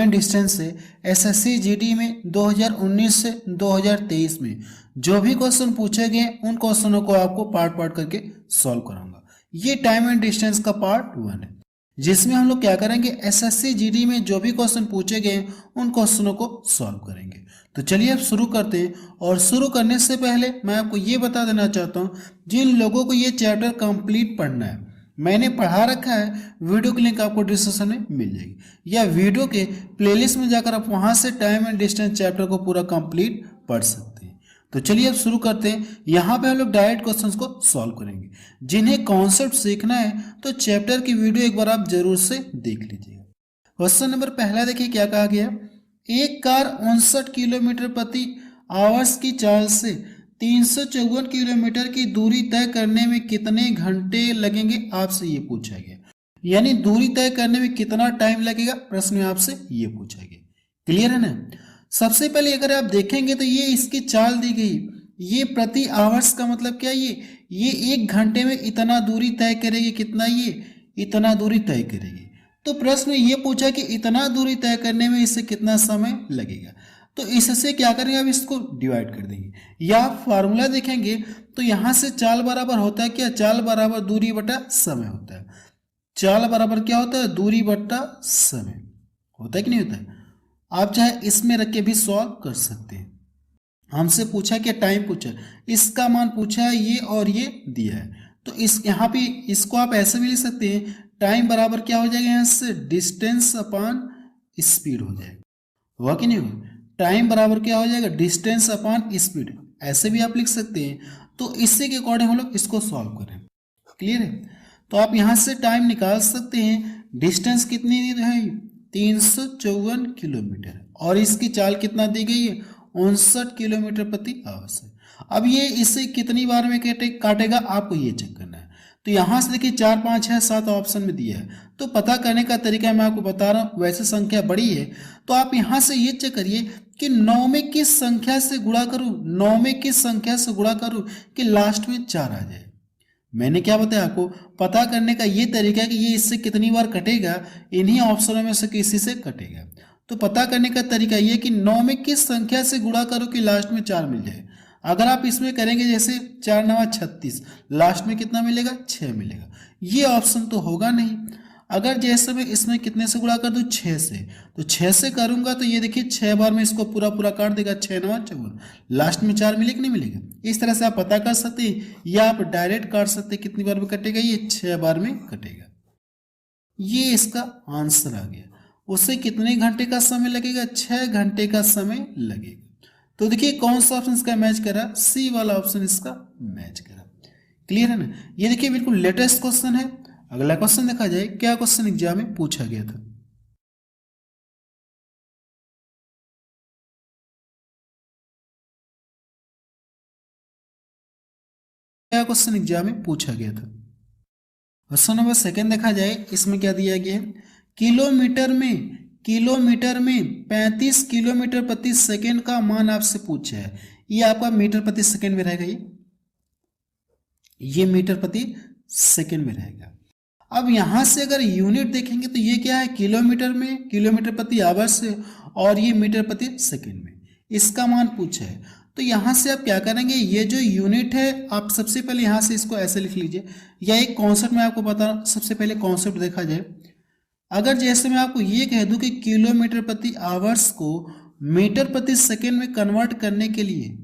And distance से SSC GD में 2019 से 2023 में जो भी क्वेश्चन पूछे गए उन क्वेश्चनों को आपको पार्ट पार्ट करके सॉल्व कराऊंगा। ये टाइम एंड डिस्टेंस का पार्ट 1 है, जिसमें हम लोग क्या करेंगे, एसएससी जीडी में जो भी क्वेश्चन पूछे गए उन क्वेश्चनों को सॉल्व करेंगे। तो चलिए अब शुरू करते हैं। और शुरू करने से पहले मैं आपको ये बता देना चाहता हूँ, जिन लोगों को ये चैप्टर कंप्लीट पढ़ना है, मैंने पढ़ा रखा है, वीडियो की लिंक आपको डिस्क्रिप्शन में मिल जाएगी, या वीडियो के प्लेलिस्ट में जाकर आप वहाँ से टाइम एंड डिस्टेंस चैप्टर को पूरा कंप्लीट पढ़ सकते हैं। तो चलिए अब शुरू करते हैं। यहाँ पे हम लोग डायरेक्ट क्वेश्चंस को सॉल्व करेंगे। जिन्हें कॉन्सेप्ट सीखना है तो चैप्टर की वीडियो एक बार आप जरूर से देख लीजिएगा। क्वेश्चन नंबर पहला देखिए क्या कहा गया। एक कार 59 किलोमीटर प्रति आवर्स की चाल से 354 किलोमीटर की दूरी तय करने में कितने घंटे लगेंगे, आपसे ये पूछा गया। यानी दूरी तय करने में कितना टाइम लगेगा, प्रश्न में आपसे ये पूछा गया। क्लियर है ना। सबसे पहले अगर आप देखेंगे तो ये इसकी चाल दी गई, ये प्रति आवर्स का मतलब क्या, ये 1 घंटे में इतना दूरी तय करेगी। कितना, ये इतना दूरी तय करेगी। तो प्रश्न में ये पूछा कि इतना दूरी तय करने में इससे कितना समय लगेगा। तो इससे क्या करेंगे, अब इसको डिवाइड कर देंगे। या फार्मूला देखेंगे तो यहाँ से चाल बराबर होता है क्या, चाल बराबर दूरी बटा समय होता है। चाल बराबर क्या होता है, दूरी बटा समय होता है कि नहीं होता है। आप चाहे इसमें रख के भी सॉल्व कर सकते हैं। हमसे पूछा क्या, टाइम पूछा, इसका मान पूछा है ये और ये दिया है। तो इस यहाँ पे इसको आप ऐसे भी लिख सकते हैं, टाइम बराबर क्या हो जाएगा, यहाँ से डिस्टेंस अपॉन स्पीड हो जाएगा। हुआ कि नहीं हुआ। टाइम बराबर क्या हो जाएगा, डिस्टेंस अपॉन स्पीड, ऐसे भी आप लिख सकते हैं। तो इससे के अकॉर्डिंग हम लोग इसको सॉल्व करें। क्लियर है। तो आप यहाँ से टाइम निकाल सकते हैं। डिस्टेंस कितनी दी है, 354 किलोमीटर, और इसकी चाल कितना दी गई है, 59 किलोमीटर प्रति आवर्स है। अब ये इसे कितनी बार में काटेगा, आपको ये चेक करना है। तो यहाँ से देखिए 4, 5, 6, 7 ऑप्शन में दिया है। तो पता करने का तरीका मैं आपको बता रहा हूँ। वैसे संख्या बड़ी है तो आप यहाँ से ये चेक करिए कि 9 में किस संख्या से गुणा करूँ, 9 में किस संख्या से गुणा करूँ कि लास्ट में 4 आ जाए। मैंने क्या बताया आपको, पता करने का ये तरीका है कि ये इससे कितनी बार कटेगा, इन्हीं ऑप्शनों में से किसी से कटेगा। तो पता करने का तरीका ये कि 9 में किस संख्या से गुणा करो कि लास्ट में 4 मिल जाए। अगर आप इसमें करेंगे जैसे 4 9 36, लास्ट में कितना मिलेगा, 6 मिलेगा। ये ऑप्शन तो होगा नहीं। अगर जैसे मैं इसमें कितने से गुणा कर दूं, 6 से, तो 6 से करूंगा तो ये देखिए 6 बार में इसको पूरा पूरा काट देगा, 6 9 54, लास्ट में 4 मिलेगा कि नहीं मिलेगा। इस तरह से आप पता कर सकते हैं, या आप डायरेक्ट काट सकते हैं। कितनी बार में कटेगा, ये 6 बार में कटेगा। ये इसका आंसर आ गया। उससे कितने घंटे का समय लगेगा, 6 घंटे का समय लगेगा। तो देखिए कौन सा ऑप्शन इसका मैच करा, सी वाला ऑप्शन इसका मैच करा। क्लियर है ना। ये देखिए बिल्कुल लेटेस्ट क्वेश्चन है। अगला क्वेश्चन देखा जाए, क्या क्वेश्चन एग्जाम में पूछा गया था। क्या क्वेश्चन एग्जाम में पूछा गया था। क्वेश्चन नंबर 2 देखा जाए, इसमें क्या दिया गया है, किलोमीटर में 35 किलोमीटर प्रति सेकेंड का मान आपसे पूछा है। ये आपका मीटर प्रति सेकेंड में रहेगा, ये मीटर प्रति सेकेंड में रहेगा। अब यहां से अगर यूनिट देखेंगे तो ये क्या है, किलोमीटर में, किलोमीटर प्रति आवर्स है, और ये मीटर प्रति सेकेंड में इसका मान पूछा है। तो यहां से आप क्या करेंगे, ये जो यूनिट है आप सबसे पहले यहां से इसको ऐसे लिख लीजिए, या एक कॉन्सेप्ट मैं आपको बता रहा हूं। सबसे पहले कॉन्सेप्ट देखा जाए, अगर जैसे मैं आपको ये कह दूं कि किलोमीटर प्रति आवर्स को मीटर प्रति सेकेंड में कन्वर्ट करने के लिए,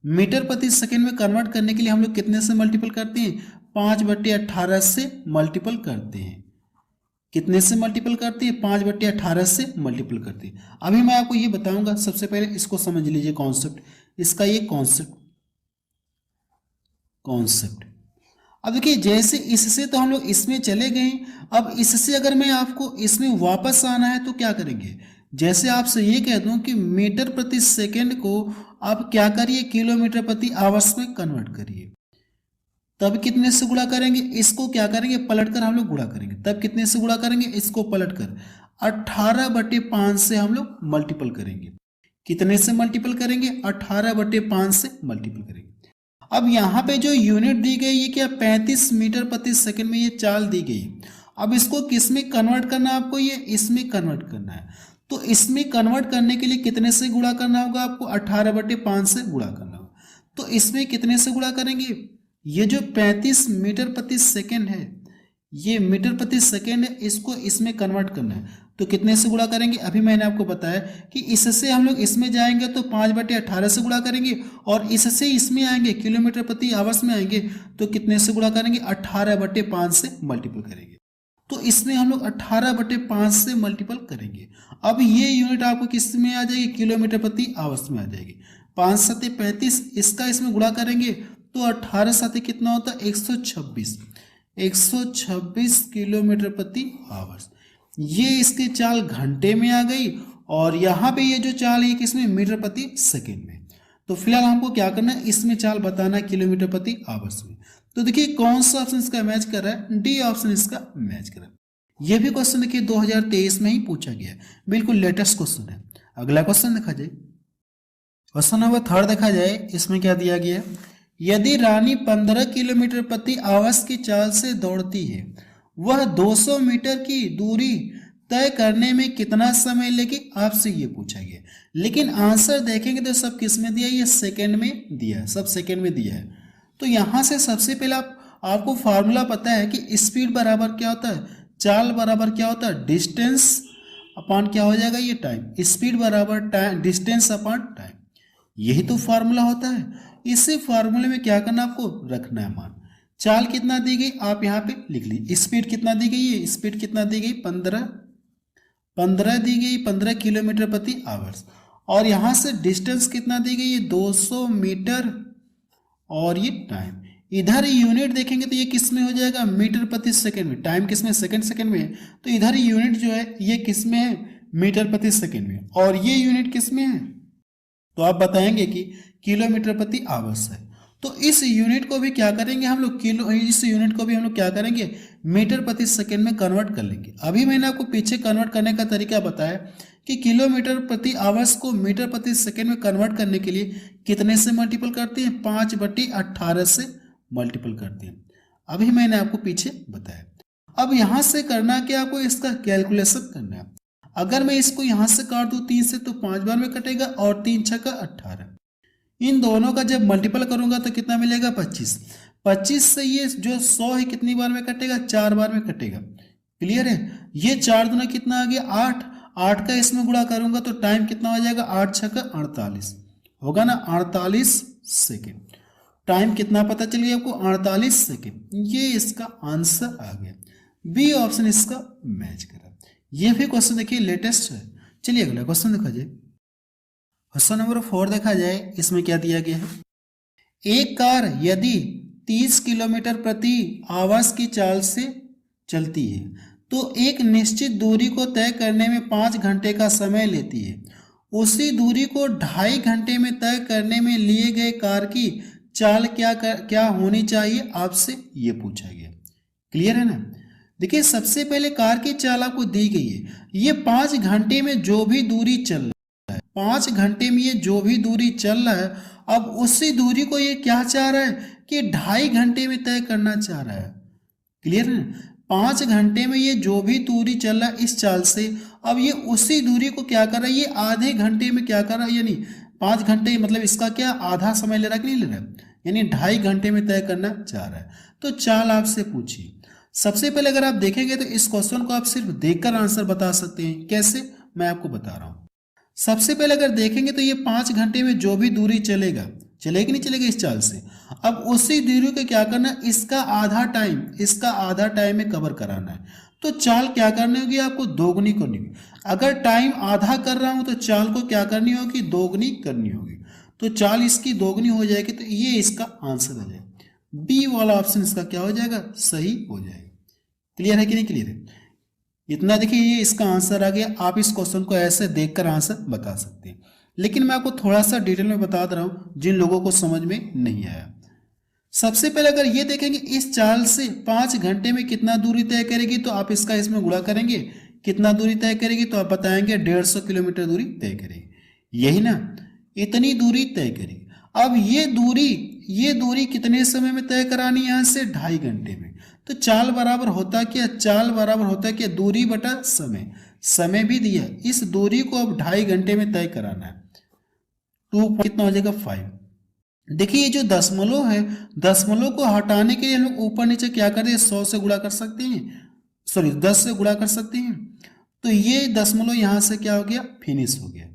मीटर प्रति सेकेंड में कन्वर्ट करने के लिए हम लोग कितने से मल्टीपल करते हैं, 5/18 से मल्टीपल करते हैं। कितने से मल्टीपल करते हैं, 5/18 से मल्टीपल करते हैं। अभी मैं आपको ये बताऊंगा, सबसे पहले इसको समझ लीजिए कॉन्सेप्ट, इसका ये कॉन्सेप्ट। अब देखिए जैसे इससे तो हम लोग इसमें चले गए, अब इससे अगर मैं आपको इसमें वापस आना है तो क्या करेंगे, जैसे आपसे ये कह दूं कि मीटर प्रति सेकेंड को आप क्या करिए, किलोमीटर प्रति आवर्स में कन्वर्ट करिए। तब कितने से गुणा करेंगे, इसको क्या करेंगे, पलटकर हम लोग गुणा करेंगे। तब कितने से गुणा करेंगे, इसको पलटकर 18/5 से हम लोग मल्टीपल करेंगे। कितने से मल्टीपल करेंगे, 18/5 से मल्टीपल करेंगे। अब यहाँ पे जो यूनिट दी गई है क्या, 35 मीटर प्रति सेकंड में ये चाल दी गई। अब इसको किस में कन्वर्ट करना है आपको, ये इसमें कन्वर्ट करना है। तो इसमें कन्वर्ट करने के लिए कितने से गुणा करना होगा आपको? 18/5 से गुणा करना होगा। तो इसमें कितने से गुणा करेंगे? ये जो 35 मीटर प्रति सेकेंड है, ये मीटर प्रति सेकेंड है, इसको इसमें कन्वर्ट करना है। तो कितने से गुणा करेंगे? अभी मैंने आपको बताया कि इससे हम लोग इसमें जाएंगे तो 5/18 से गुणा करेंगे, और इससे इसमें आएंगे किलोमीटर प्रति आवर्स में आएंगे तो कितने से गुणा करेंगे? 18/5 से मल्टीपल करेंगे। तो इसमें हम लोग 18/5 से मल्टीपल करेंगे। अब ये यूनिट आपको किस में आ जाएगी? किलोमीटर प्रति आवर्स में आ जाएगी। 5 सत्ते 35, इसका इसमें गुणा करेंगे तो 18 साथे कितना होता है? 126 किलोमीटर प्रति आवर्स। ये इसकी चाल घंटे में आ गई, और यहाँ पे ये जो चाल है किसमें? मीटर प्रति सेकेंड में। तो फिलहाल हमको क्या करना है? इसमें चाल बताना है किलोमीटर प्रति आवर्स में। तो देखिए कौन सा ऑप्शन इसका मैच कर रहा है? डी ऑप्शन इसका मैच कर रहा है। ये भी क्वेश्चन देखिए 2023 में ही पूछा गया है, बिल्कुल लेटेस्ट क्वेश्चन है। अगला क्वेश्चन देखा जाए, क्वेश्चन नंबर 3 देखा जाए, इसमें क्या दिया गया है? यदि रानी 15 किलोमीटर प्रति आवर्स की चाल से दौड़ती है, वह 200 मीटर की दूरी तय करने में कितना समय लेगी? आपसे ये पूछा गया। लेकिन आंसर देखेंगे तो सब किस में दिया है? ये सेकंड में दिया है, सब सेकंड में दिया है। तो यहाँ से सबसे पहले आपको फार्मूला पता है कि स्पीड बराबर क्या होता है? चाल बराबर क्या होता है? डिस्टेंस अपॉन क्या हो जाएगा? ये टाइम। स्पीड बराबर टाइम, डिस्टेंस अपॉन टाइम, यही तो फार्मूला होता है। इसी फार्मूले में क्या करना आपको? रखना है मान। चाल कितना दी गई आप यहाँ पे लिख ली। स्पीड कितना दी गई है? स्पीड कितना दी गई? 15 दी गई, 15 किलोमीटर प्रति आवर्स। और यहाँ से डिस्टेंस कितना दी गई है? 200 मीटर, और ये टाइम। इधर यूनिट देखेंगे तो ये किस में हो जाएगा? मीटर प्रति सेकंड में। टाइम किस में? सेकंड में है। तो इधर यूनिट जो है ये किस में है? मीटर प्रति सेकंड में। और ये यूनिट किस में है? तो आप बताएंगे कि किलोमीटर प्रति आवर्स है। तो इस यूनिट को भी क्या करेंगे हम लोग? इस यूनिट को भी हम लोग क्या करेंगे? मीटर प्रति सेकंड में कन्वर्ट कर लेंगे। अभी मैंने आपको पीछे कन्वर्ट करने का तरीका बताया कि किलोमीटर प्रति आवर्स को मीटर प्रति सेकंड में कन्वर्ट करने के लिए कितने से मल्टीपल करते हैं? 5/18 से मल्टीपल करते हैं। अभी मैंने आपको पीछे बताया। अब यहाँ से करना क्या? आपको इसका कैलकुलेशन करना है। अगर मैं इसको यहाँ से काट दूँ 3 से तो 5 बार में कटेगा, और 3 छक्का 18। इन दोनों का जब मल्टीपल करूंगा तो कितना मिलेगा? 25। 25 से ये जो 100 है कितनी बार में कटेगा? 4 बार में कटेगा। क्लियर है? ये 4 दूना कितना आ गया? 8। 8 का इसमें गुणा करूंगा तो टाइम कितना हो जाएगा? 8 छक्का 48 होगा ना, 48 सेकेंड। टाइम कितना पता चल गया आपको? 48 सेकेंड। ये इसका आंसर आ गया। बी ऑप्शन इसका मैच करा। ये भी क्वेश्चन देखिए लेटेस्ट है। चलिए अगला क्वेश्चन देखा जाए, क्वेश्चन नंबर 4 देखा जाए। इसमें क्या दिया गया है? एक कार यदि 30 किलोमीटर प्रति आवर्स की चाल से चलती है तो एक निश्चित दूरी को तय करने में 5 घंटे का समय लेती है। उसी दूरी को 2.5 घंटे में तय करने में लिए गए कार की चाल क्या होनी चाहिए? आपसे ये पूछा गया। क्लियर है ना? देखिए सबसे पहले कार की चाल आपको दी गई है। ये 5 घंटे में जो भी दूरी चल रहा है, 5 घंटे में ये जो भी दूरी चल रहा है, अब उसी दूरी को ये क्या चाह रहा है कि 2.5 घंटे में तय करना चाह रहा है। क्लियर है? 5 घंटे में ये जो भी दूरी चल रहा है इस चाल से, अब ये उसी दूरी को क्या कर रहा है? ये आधे घंटे में क्या कर रहा है? यानी 5 घंटे मतलब इसका क्या आधा समय ले रहा है कि नहीं ले रहा है? यानी 2.5 घंटे में तय करना चाह रहा है। तो चाल आपसे पूछी। सबसे पहले अगर आप देखेंगे तो इस क्वेश्चन को आप सिर्फ देखकर आंसर बता सकते हैं। कैसे? मैं आपको बता रहा हूं। सबसे पहले अगर देखेंगे तो ये 5 घंटे में जो भी दूरी चलेगा नहीं चलेगा इस चाल से, अब उसी दूरी को क्या करना है? इसका आधा टाइम में कवर कराना है। तो चाल क्या करनी होगी? आपको दोगुनी करनी होगी। अगर टाइम आधा कर रहा हूं तो चाल को क्या करनी होगी? दोगुनी करनी होगी। तो चाल इसकी दोगुनी हो जाएगी, तो ये इसका आंसर आ जाएगा। बी वाला ऑप्शन इसका क्या हो जाएगा? सही हो जाएगा। क्लियर है कि नहीं? क्लियर है? इतना देखिए ये इसका आंसर आ गया। आप इस क्वेश्चन को ऐसे देखकर आंसर बता सकते हैं, लेकिन मैं आपको थोड़ा सा डिटेल में बता दे रहा हूं जिन लोगों को समझ में नहीं आया। सबसे पहले अगर ये देखेंगे इस चाल से 5 घंटे में कितना दूरी तय करेगी, तो आप इसका इसमें गुणा करेंगे। कितना दूरी तय करेगी? तो आप बताएंगे 150 किलोमीटर दूरी तय करेगी। यही ना? इतनी दूरी तय करेगी। अब ये दूरी कितने समय में तय करानी है? यहाँ से 2.5 घंटे में। तो चाल बराबर होता क्या? दूरी बटा समय। समय भी दिया, इस दूरी को अब 2.5 घंटे में तय कराना है। 2 कितना हो जाएगा 5। देखिए ये जो दशमलव है, दशमलव को हटाने के लिए हम लोग ऊपर नीचे क्या करें, 100 से गुणा कर सकते हैं, सॉरी 10 से गुणा कर सकते हैं। तो ये दशमलव यहाँ से क्या हो गया, फिनिश हो गया।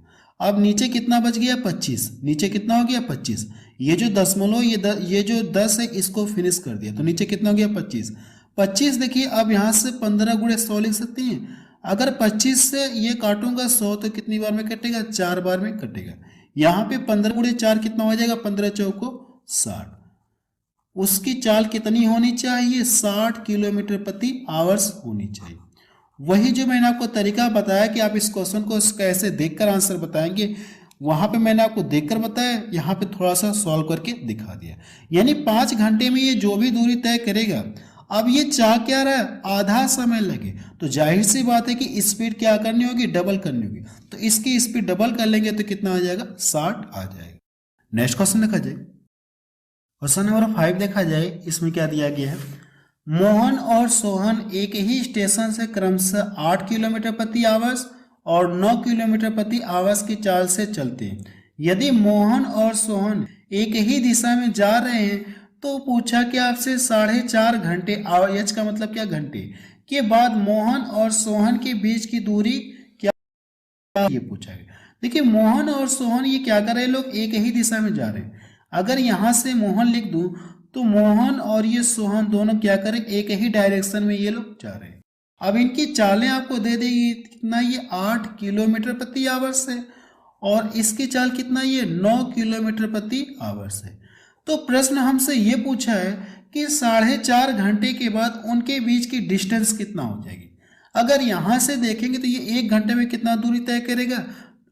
अब नीचे कितना बच गया 25, नीचे कितना हो गया 25। ये जो दशमलव ये जो 10 है इसको फिनिश कर दिया, तो नीचे कितना हो गया 25। 25 देखिए अब यहाँ से 15 गुणे 100 लिख सकते हैं। अगर 25 से ये काटूंगा 100 तो कितनी बार में कटेगा, 4 बार में कटेगा। यहाँ पे 15 गुणे 4 कितना हो जाएगा, 15 चौको 60। उसकी चाल कितनी होनी चाहिए, 60 किलोमीटर प्रति आवर्स होनी चाहिए। वही जो मैंने आपको तरीका बताया कि आप इस क्वेश्चन को कैसे देखकर आंसर बताएंगे, वहां पे मैंने आपको देखकर बताया, यहाँ पे थोड़ा सा सॉल्व करके दिखा दिया। यानी 5 घंटे में ये जो भी दूरी तय करेगा, अब ये चाह क्या रहा है, आधा समय लगे, तो जाहिर सी बात है कि स्पीड क्या करनी होगी, डबल करनी होगी। तो इसकी स्पीड डबल कर लेंगे तो कितना आ जाएगा, 60 आ जाएगा। नेक्स्ट क्वेश्चन देखा जाए, क्वेश्चन नंबर 5 देखा जाए, इसमें क्या दिया गया है, मोहन और सोहन एक ही स्टेशन से क्रमशः 8 किलोमीटर प्रति आवर्स और 9 किलोमीटर प्रति आवर्स की चाल से चलते हैं। यदि मोहन और सोहन एक ही दिशा में जा रहे हैं तो पूछा कि आपसे 4.5 घंटे, एच का मतलब क्या, घंटे के बाद मोहन और सोहन के बीच की दूरी क्या, ये पूछा गया। देखिए मोहन और सोहन ये क्या कर रहे हैं, लोग एक ही दिशा में जा रहे हैं। अगर यहाँ से मोहन लिख दूं तो मोहन और ये सोहन दोनों क्या करें, एक ही डायरेक्शन में ये लोग जा रहे हैं। अब इनकी चालें आपको दे देगी कितना, ये 8 किलोमीटर प्रति आवर्स है और इसकी चाल कितना, ये 9 किलोमीटर प्रति आवर्स है। तो प्रश्न हमसे ये पूछा है कि 4.5 घंटे के बाद उनके बीच की डिस्टेंस कितना हो जाएगी। अगर यहाँ से देखेंगे तो ये 1 घंटे में कितना दूरी तय करेगा,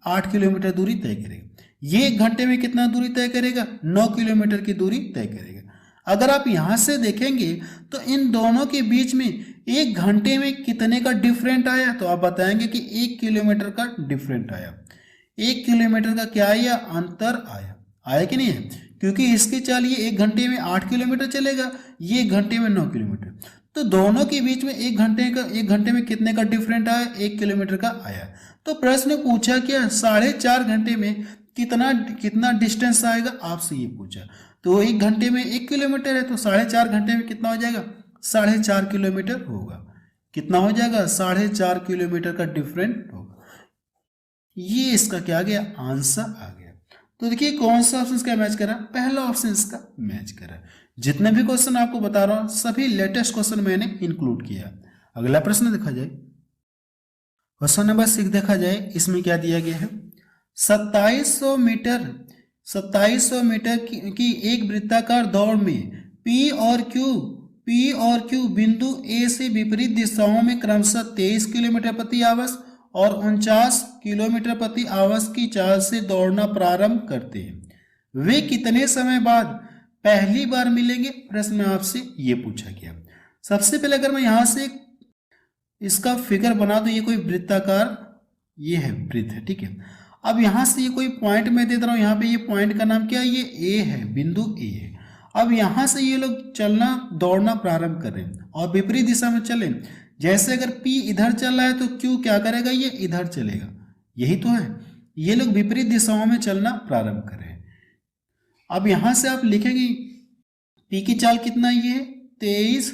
8 किलोमीटर दूरी तय करेगा। ये 1 घंटे में कितना दूरी तय करेगा, 9 किलोमीटर की दूरी तय करेगा। अगर आप यहाँ से देखेंगे तो इन दोनों के बीच में 1 घंटे में कितने का डिफरेंट आया, तो आप बताएंगे कि 1 किलोमीटर का डिफरेंट आया। 1 किलोमीटर का क्या आया, अंतर आया। आया कि नहीं है, क्योंकि इसकी चाल ये 1 घंटे में 8 किलोमीटर चलेगा, ये 1 घंटे में 9 किलोमीटर। तो दोनों के बीच में 1 घंटे में कितने का डिफरेंट आया, 1 किलोमीटर का आया। तो प्रश्न पूछा क्या, 4.5 घंटे में कितना डिस्टेंस आएगा, आपसे ये पूछा। तो 1 घंटे में 1 किलोमीटर है, तो 4.5 घंटे में कितना हो जाएगा, 4.5 किलोमीटर होगा। कितना हो जाएगा, 4.5 किलोमीटर का डिफरेंट होगा। ये इसका क्या आ गया, आंसर आ गया। तो देखिए कौन सा ऑप्शन इसका मैच करा, पहला ऑप्शन इसका मैच करा। जितने भी क्वेश्चन आपको बता रहा हूं सभी लेटेस्ट क्वेश्चन मैंने इंक्लूड किया। अगला प्रश्न देखा जाए, क्वेश्चन नंबर 6 देखा जाए, इसमें क्या दिया गया है, 2700 मीटर की एक वृत्ताकार दौड़ में P और Q बिंदु A से विपरीत दिशाओं में क्रमशः 23 किलोमीटर प्रति आवर्स और 49 किलोमीटर प्रति आवर्स की चाल से दौड़ना प्रारंभ करते हैं। वे कितने समय बाद पहली बार मिलेंगे, प्रश्न में आपसे ये पूछा गया। सबसे पहले अगर मैं यहाँ से इसका फिगर बना दूं, ये कोई वृत्ताकार, ये है वृत्त है, ठीक है। अब यहाँ से ये कोई पॉइंट मैं दे रहा हूँ, यहाँ पे ये पॉइंट का नाम क्या है, ये A है, बिंदु A है। अब यहाँ से ये लोग चलना, दौड़ना प्रारंभ कर रहे हैं और विपरीत दिशा में चले। जैसे अगर P इधर चल रहा है तो Q क्या करेगा, ये इधर चलेगा, यही तो है। ये लोग विपरीत दिशाओं में चलना प्रारंभ कर रहे हैं। अब यहाँ से आप लिखेंगे P की चाल कितना, ये 23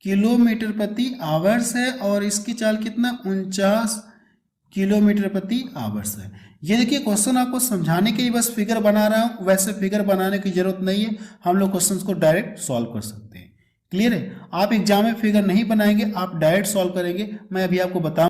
किलोमीटर प्रति आवर्स है और इसकी चाल कितना, 49 किलोमीटर प्रति आवर्स है। ये देखिए क्वेश्चन आपको समझाने के लिए बस फिगर बना रहा हूँ, वैसे फिगर बनाने की जरूरत नहीं है, हम लोग क्वेश्चन को डायरेक्ट सॉल्व कर सकते हैं। क्लियर है, आप एग्जाम में फिगर नहीं बनाएंगे, आप डायरेक्ट सॉल्व करेंगे। मैं अभी आपको बता